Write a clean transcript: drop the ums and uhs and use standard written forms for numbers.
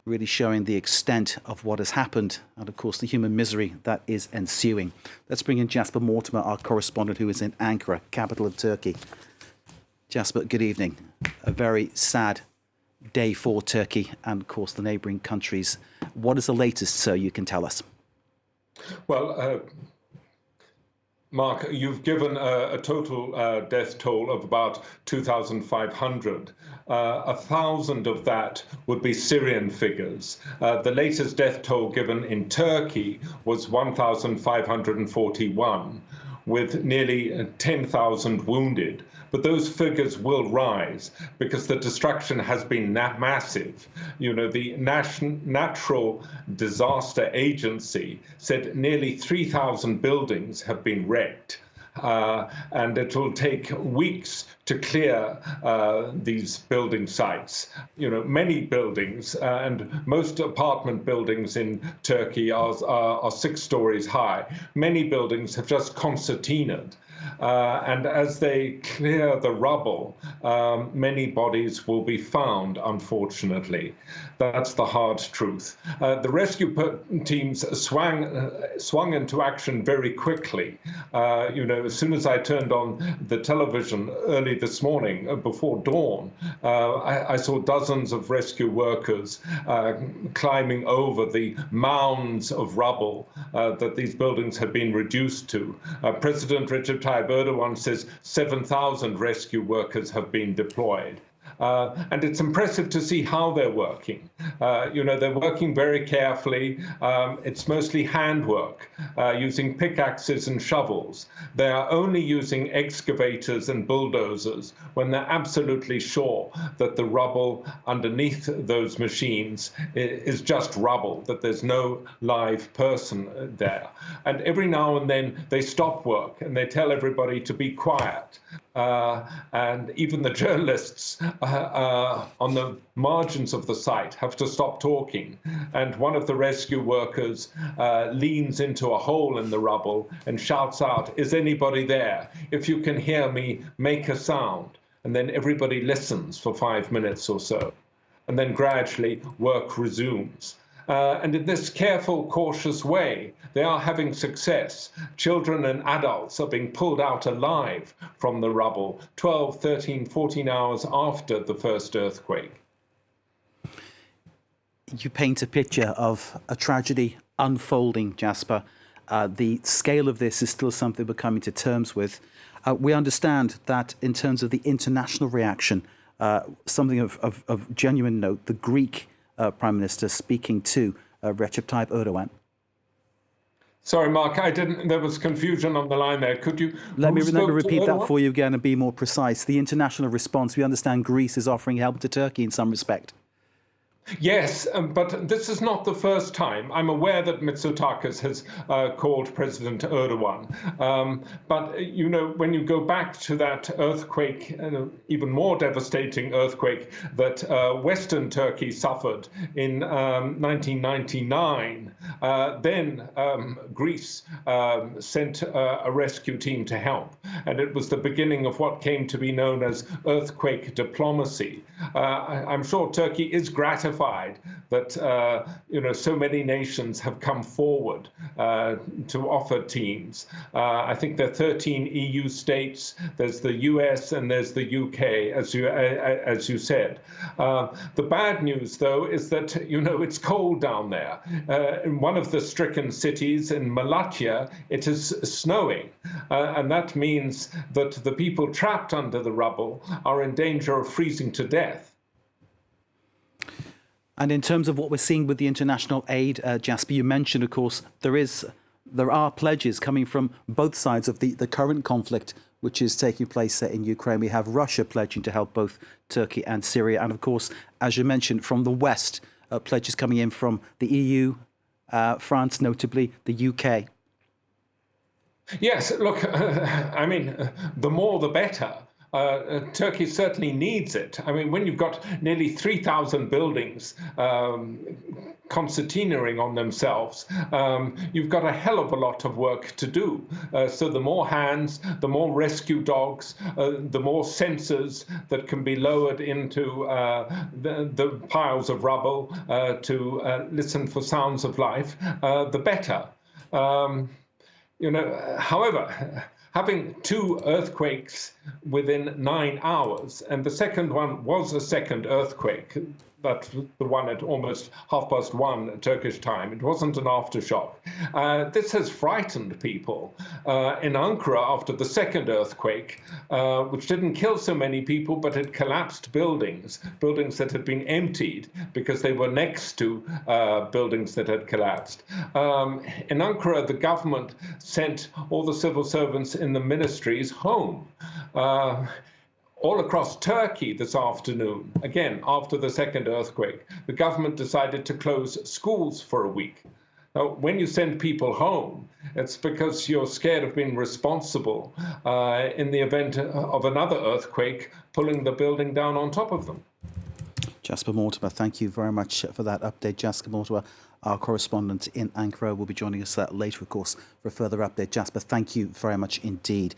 really showing the extent of what has happened and, of course, the human misery that is ensuing. Let's bring in Jasper Mortimer, our correspondent, who is in Ankara, capital of Turkey. Jasper, good evening. A very sad day for Turkey and, of course, the neighbouring countries. What is the latest, sir, you can tell us? Well, Mark, you've given a total death toll of about 2,500. 1,000 of that would be Syrian figures. The latest death toll given in Turkey was 1,541, with nearly 10,000 wounded. But those figures will rise because the destruction has been massive. You know, the Natural Disaster Agency said nearly 3,000 buildings have been wrecked. And it will take weeks to clear these building sites. You know, many buildings and most apartment buildings in Turkey are 6 stories high. Many buildings have just concertinaed. And as they clear the rubble, many bodies will be found, unfortunately. That's the hard truth. The rescue teams swung into action very quickly. You know, as soon as I turned on the television early this morning, before dawn, I saw dozens of rescue workers climbing over the mounds of rubble that these buildings had been reduced to. President Recep Tayyip Erdogan says 7,000 rescue workers have been deployed. And it's impressive to see how they're working. You know, they're working very carefully. It's mostly handwork, using pickaxes and shovels. They are only using excavators and bulldozers when they're absolutely sure that the rubble underneath those machines is just rubble, that there's no live person there. And every now and then they stop work and they tell everybody to be quiet. And even the journalists on the margins of the site have to stop talking. And one of the rescue workers leans into a hole in the rubble and shouts out, "Is anybody there? If you can hear me, make a sound." And then everybody listens for 5 minutes or so. And then gradually work resumes. And in this careful, cautious way, they are having success. Children and adults are being pulled out alive from the rubble 12, 13, 14 hours after the first earthquake. You paint a picture of a tragedy unfolding, Jasper. The scale of this is still something we're coming to terms with. We understand that in terms of the international reaction, something of genuine note, the Greek Prime Minister speaking to Recep Tayyip Erdogan. Sorry, Mark, there was confusion on the line there. Could you... Let me repeat that for you again and be more precise. The international response, we understand Greece is offering help to Turkey in some respect. Yes, but this is not the first time. I'm aware that Mitsotakis has called President Erdogan. But, you know, when you go back to that earthquake, even more devastating earthquake that Western Turkey suffered in 1999, then Greece sent a rescue team to help. And it was the beginning of what came to be known as earthquake diplomacy. I'm sure Turkey is gratified that you know, so many nations have come forward to offer teams. I think there are 13 EU states. There's the US and there's the UK, as you said. The bad news, though, is that, you know, it's cold down there. In one of the stricken cities in Malatya, it is snowing, and that means that the people trapped under the rubble are in danger of freezing to death. And in terms of what we're seeing with the international aid, Jasper, you mentioned, of course, there are pledges coming from both sides of the current conflict, which is taking place in Ukraine. We have Russia pledging to help both Turkey and Syria. And, of course, as you mentioned, from the West, pledges coming in from the EU, France, notably the UK. Yes, look, I mean, the more the better. Turkey certainly needs it. I mean, when you've got nearly 3,000 buildings concertinaing on themselves, you've got a hell of a lot of work to do. So the more hands, the more rescue dogs, the more sensors that can be lowered into the piles of rubble to listen for sounds of life, the better. However, having 2 earthquakes within 9 hours, and the second one was a second earthquake, that's the one at almost 1:30 Turkish time. It wasn't an aftershock. This has frightened people. In Ankara, after the second earthquake, which didn't kill so many people, but it collapsed buildings that had been emptied because they were next to buildings that had collapsed. In Ankara, the government sent all the civil servants in the ministries home. All across Turkey this afternoon, again, after the second earthquake, the government decided to close schools for a week. Now, when you send people home, it's because you're scared of being responsible in the event of another earthquake, pulling the building down on top of them. Jasper Mortimer, thank you very much for that update. Jasper Mortimer, our correspondent in Ankara, will be joining us later, of course, for a further update. Jasper, thank you very much indeed.